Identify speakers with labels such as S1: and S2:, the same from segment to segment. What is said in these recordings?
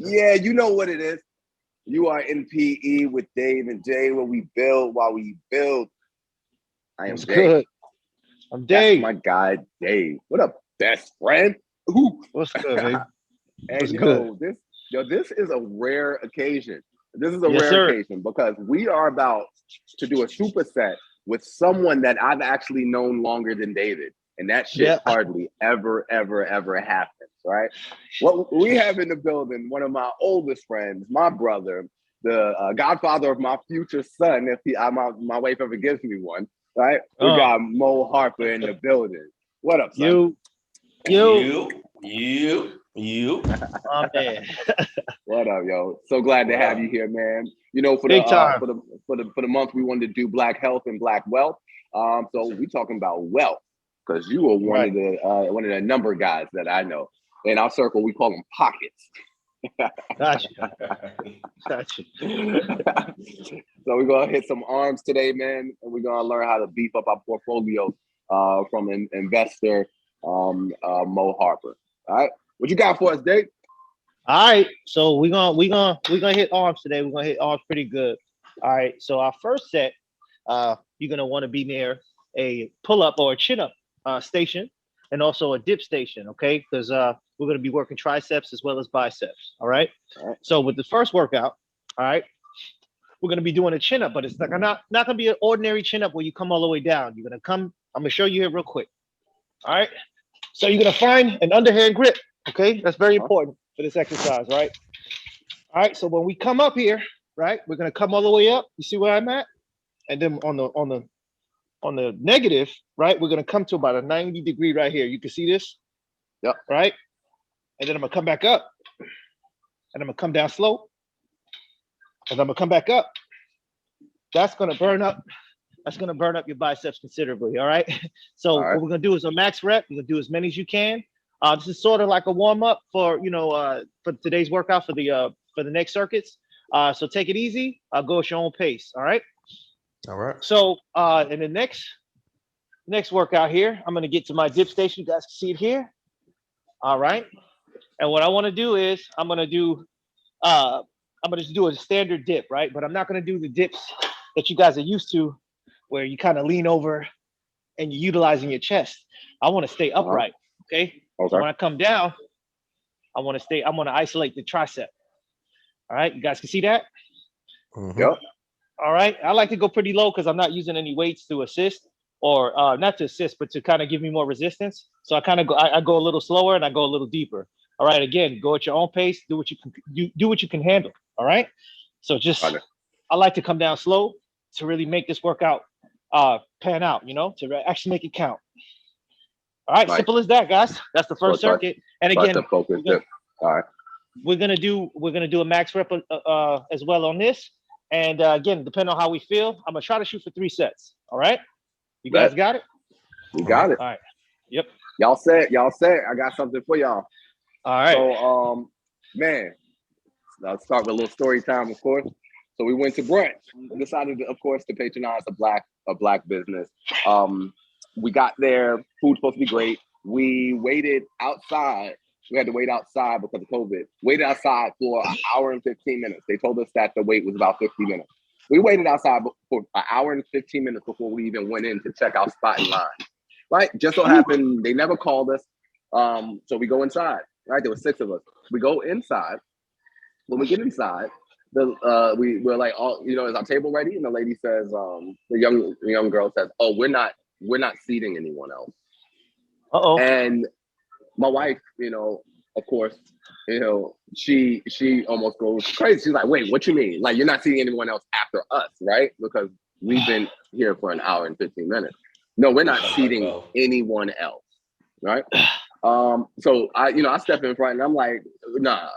S1: Yeah, you know what it is. You are in PE with Dave and Jay, where we build while we build. I am
S2: What's
S1: Jay.
S2: good? I'm
S1: That's
S2: Dave.
S1: my guy, Dave. What up, best friend? Ooh.
S2: What's good, babe?
S1: And
S2: What's good?
S1: this is a rare occasion. This is a
S2: Yes,
S1: rare
S2: sir.
S1: occasion because we are about to do a superset with someone that I've actually known longer than David. And that shit
S2: Yeah.
S1: hardly ever happens, right? What we have in the building, one of my oldest friends, my brother, the godfather of my future son, if my wife ever gives me one, right? We got Mo Harper in the building. What up, son?
S2: You.
S3: Oh
S2: man.
S1: What up, yo? So glad to have you here, man. You know, for
S2: Big time.
S1: the month we wanted to do Black Health and Black Wealth. So we talking about wealth because you are one of the number guys that I know. In our circle, we call them pockets.
S2: Gotcha.
S1: So we're gonna hit some arms today, man, and we're gonna learn how to beef up our portfolio from an investor, Mo Harper. All right, what you got for us, Dave?
S2: All right. So we're gonna hit arms today. We're gonna hit arms pretty good. All right. So our first set, you're gonna want to be near a pull-up or a chin-up station, and also a dip station. Okay, because we're gonna be working triceps as well as biceps. All right. So with the first workout, all right, we're gonna be doing a chin-up, but it's not gonna be an ordinary chin-up where you come all the way down. You're gonna come. I'm gonna show you here real quick. All right. So you're gonna find an underhand grip. Okay, that's very important for this exercise, right? All right, so when we come up here, right, we're gonna come all the way up. You see where I'm at? And then on the negative, right, we're gonna come to about a 90-degree right here. You can see this?
S1: Yep.
S2: Right? And then I'm gonna come back up. And I'm gonna come down slow. And I'm gonna come back up. That's gonna burn up. That's gonna burn up your biceps considerably. All right. So what we're gonna do is a max rep. You're gonna do as many as you can. This is sort of like a warm up for for today's workout for the next circuits. So take it easy. Go at your own pace. All right.
S3: All right.
S2: So in the next workout here, I'm gonna get to my dip station. You guys can see it here. All right. And what I want to do is I'm gonna just do a standard dip, right? But I'm not gonna do the dips that you guys are used to, where you kind of lean over and you're utilizing your chest. I want to stay upright. Okay. So when I come down, I want to isolate the tricep. All right. You guys can see that?
S3: Mm-hmm.
S1: Yep.
S2: All right. I like to go pretty low because I'm not using any weights to assist or not to assist, but to kind of give me more resistance. So I go a little slower and I go a little deeper. All right. Again, go at your own pace. Do what you can handle. All right. So I like to come down slow to really make this workout pan out, to actually make it count. All right, simple as that, guys. That's the first circuit. And again, we're gonna do a max rep as well on this. And again, depending on how we feel, I'm gonna try to shoot for 3 sets. All right, you guys got it?
S1: We got it.
S2: All right. Yep.
S1: Y'all set. I got something for y'all.
S2: All right.
S1: So, man, I'll start with a little story time, of course. So we went to brunch. Decided, of course, to patronize a black business. We got there. Food's supposed to be great. We waited outside. We had to wait outside because of COVID. Waited outside for an hour and 15 minutes. They told us that the wait was about 50 minutes. We waited outside for an hour and 15 minutes before we even went in to check our spot in line. Right? Just so happened they never called us. So we go inside. Right? There were 6 of us. We go inside. When we get inside, we're like, is our table ready? And the lady says, the young girl says, oh, we're not seating anyone else.
S2: Uh-oh.
S1: And my wife, of course, she almost goes crazy. She's like, wait, what you mean? Like, you're not seeing anyone else after us, right? Because we've been here for an hour and 15 minutes. No, we're not seating anyone else, right? So I step in front and I'm like, nah,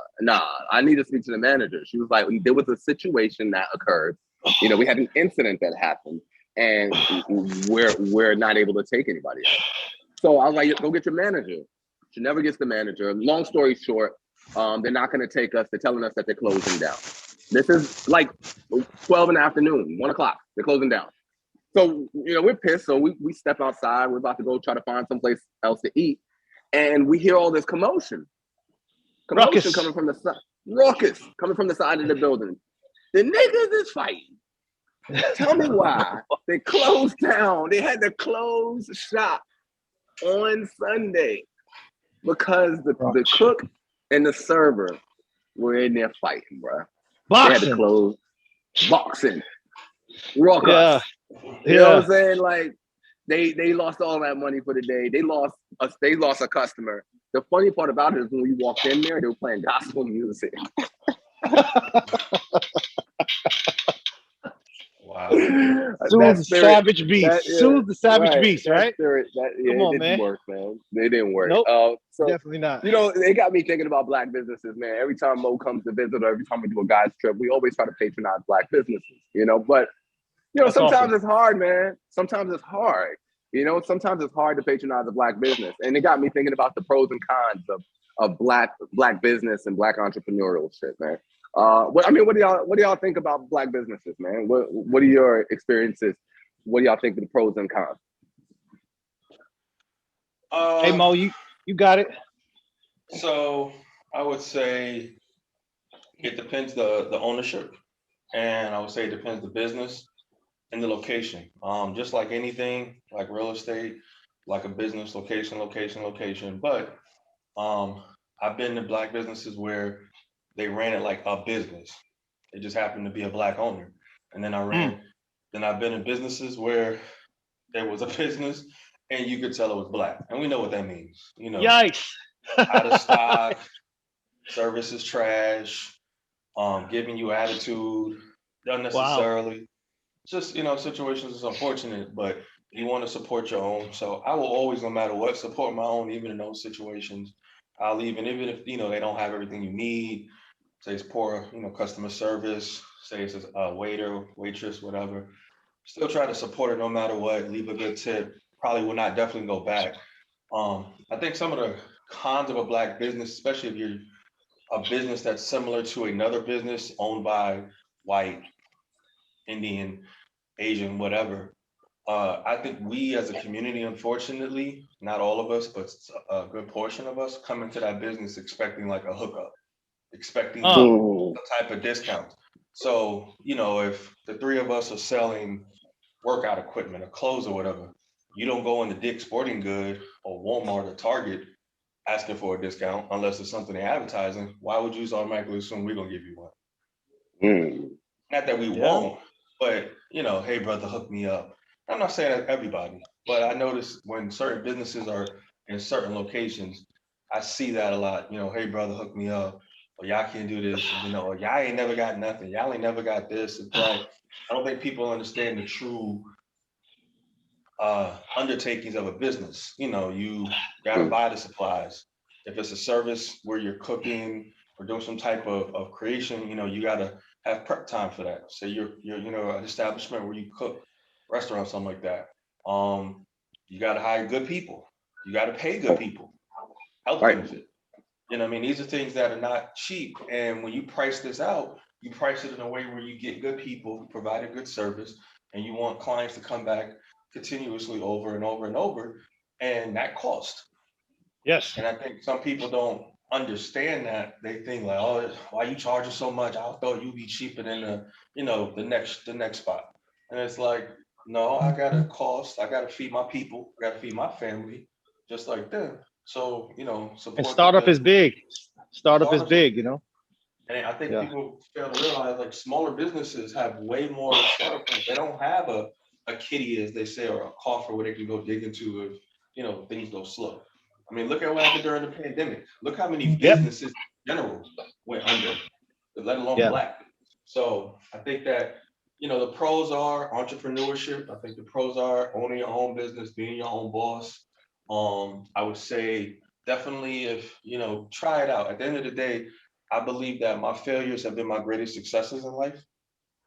S1: I need to speak to the manager. She was like, there was a situation that occurred. We had an incident that happened and we're not able to take anybody else. So I was like, go get your manager. She never gets the manager. Long story short, they're not going to take us. They're telling us that they're closing down. This is like 12 in the afternoon, 1 o'clock. They're closing down. So, we're pissed. So we step outside. We're about to go try to find someplace else to eat. And we hear all this commotion
S2: Ruckus.
S1: coming from the side. raucous coming from the side of the building. The niggas is fighting. Tell me why. They closed down. They had to close shop on Sunday because the cook and the server were in there fighting, bro. They had to
S2: Boxing.
S1: close. Boxing. Raucous.
S2: Yeah.
S1: You know what I'm saying? Like they lost all that money for the day. They lost a customer. The funny part about it is when we walked in there, they were playing gospel music.
S3: Wow.
S2: Soothe the savage beast. Soothe the savage beast, right?
S1: Spirit,
S2: Come on,
S1: it didn't
S2: man.
S1: work, man. They didn't work.
S2: Nope.
S1: So
S2: Definitely not.
S1: you know, it got me thinking about Black businesses, man. Every time Mo comes to visit, or every time we do a guys trip, we always try to patronize Black businesses, you know. But you know,
S2: That's
S1: sometimes
S2: awesome.
S1: it's hard, man. Sometimes it's hard. You know, sometimes it's hard to patronize a Black business, and it got me thinking about the pros and cons of black business and Black entrepreneurial shit, man. What do y'all think about Black businesses, man? What are your experiences? What do y'all think of the pros and cons?
S2: Hey Mo, you got it.
S3: So I would say it depends the ownership, and I would say it depends the business and the location. Just like anything, like real estate, like a business location. But I've been to Black businesses where they ran it like a business. It just happened to be a Black owner. And then I've been in businesses where there was a business and you could tell it was Black. And we know what that means. You know,
S2: Yikes.
S3: out of stock, service is trash, giving you attitude
S2: Wow.
S3: unnecessarily. Just, situations is unfortunate, but you want to support your own. So I will always, no matter what, support my own, even in those situations. I'll even if they don't have everything you need, say it's poor, customer service, say it's a waiter, waitress, whatever. Still try to support it no matter what. Leave a good tip. Probably will not definitely go back. I think some of the cons of a Black business, especially if you're a business that's similar to another business owned by white, Indian, Asian, whatever. I think we as a community, unfortunately, not all of us, but a good portion of us come into that business expecting like a hookup, expecting
S2: Uh,
S1: Mm,
S3: some type of discount. So, if the three of us are selling workout equipment or clothes or whatever, you don't go into Dick's Sporting Good or Walmart or Target asking for a discount unless it's something they're advertising. Why would you just automatically assume we're gonna give you one?
S1: mm,
S3: Not that we
S2: yeah.
S3: won't, but hey brother, hook me up. I'm not saying that everybody, but I notice when certain businesses are in certain locations, I see that a lot. Hey brother, hook me up. Or y'all can't do this, or y'all ain't never got nothing. Y'all ain't never got this. It's like I don't think people understand the true undertakings of a business. You got to
S1: mm.
S3: buy the supplies. If it's a service where you're cooking or doing some type of creation, you got to have prep time for that. So you're an establishment where you cook, restaurant, something like that. You got to hire good people. You got to pay good people. Health
S1: Right.
S3: benefit. I mean, these are things that are not cheap. And when you price this out, you price it in a way where you get good people, provide a good service, and you want clients to come back continuously over and over and over. And that cost.
S2: Yes.
S3: And I think some people don't understand that. They think like, oh, why you charging so much? I thought you'd be cheaper than the next spot. And it's like, no, I got a cost. I got to feed my people. I got to feed my family, just like them. So
S2: And
S3: support the
S2: startup is
S3: business.
S2: big. Startup is
S3: Startups are
S2: big, you know?
S3: and I think
S2: Yeah.
S3: people fail to realize like smaller businesses have way more startup funds. They don't have a kitty, as they say, or a coffer where they can go dig into if things go slow. I mean, look at what happened during the pandemic. Look how many
S2: Yep.
S3: businesses in general went under, let alone
S2: Yeah.
S3: Black. So I think that the pros are entrepreneurship. I think the pros are owning your own business, being your own boss. I would say definitely if try it out. At the end of the day, I believe that my failures have been my greatest successes in life,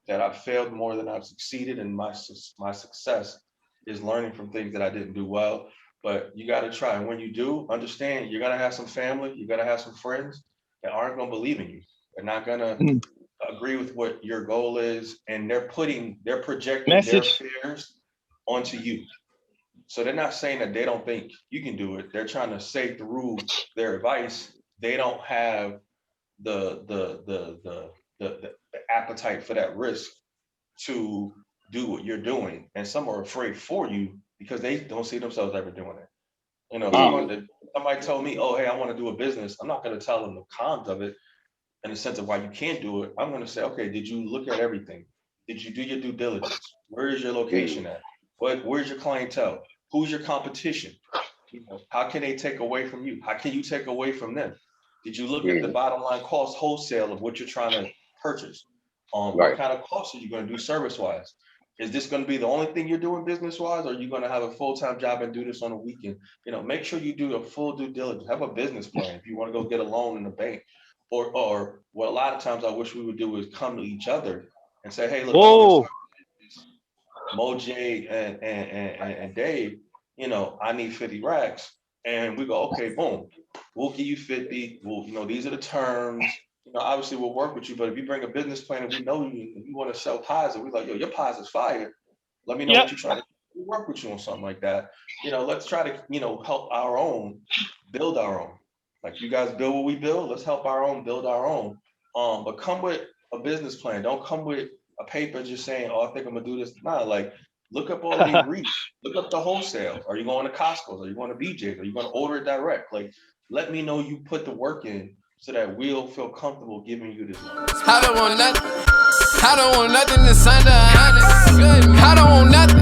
S3: that I've failed more than I've succeeded, and my success is learning from things that I didn't do well. But you got to try. And when you do, understand you're going to have some family, you're going to have some friends that aren't going to believe in you. They're not going to
S2: Mhm.
S3: agree with what your goal is, and they're projecting their
S2: Message.
S3: fears onto you. So they're not saying that they don't think you can do it. They're trying to say through their advice, they don't have the appetite for that risk to do what you're doing, and some are afraid for you because they don't see themselves ever doing it. You know, somebody told me, "Oh, hey, I want to do a business." I'm not going to tell them the cons of it in the sense of why you can't do it. I'm going to say, "Okay, did you look at everything? Did you do your due diligence? Where is your location at? Where's your clientele? Who's your competition? You know, how can they take away from you? How can you take away from them? Did you look at the bottom line cost wholesale of what you're trying to purchase? What
S1: Right.
S3: kind of costs are you going to do service wise? Is this going to be the only thing you're doing business wise, or are you going to have a full time job and do this on a weekend? You know, make sure you do a full due diligence. Have a business plan if you want to go get a loan in the bank, or what a lot of times I wish we would do is come to each other and say, hey, look, I'm going to
S2: Whoa.
S3: start this. Moj and Dave, you know, I need 50 racks. And we go, okay, boom, we'll give you 50. We'll, you know, these are the terms. You know, obviously we'll work with you, but if you bring a business plan and we know you and you want to sell pies and we're like, yo, your pies is fire. Let me know what
S2: Yep.
S3: you're trying to do. We'll work with you on something like that. You know, let's try to, you know, help our own, build our own. Like you guys build what we build, let's help our own, build our own. But come with a business plan. Don't come with a paper just saying, oh, I think I'm gonna do this. Nah, like look up all of the ingredients, look up the wholesale. Are you going to Costco's? Are you going to BJ's? Are you going to order it direct? Like, let me know you put the work in so that we'll feel comfortable giving you this money.
S4: I don't want nothing. I don't want nothing that's under 100. I don't want nothing.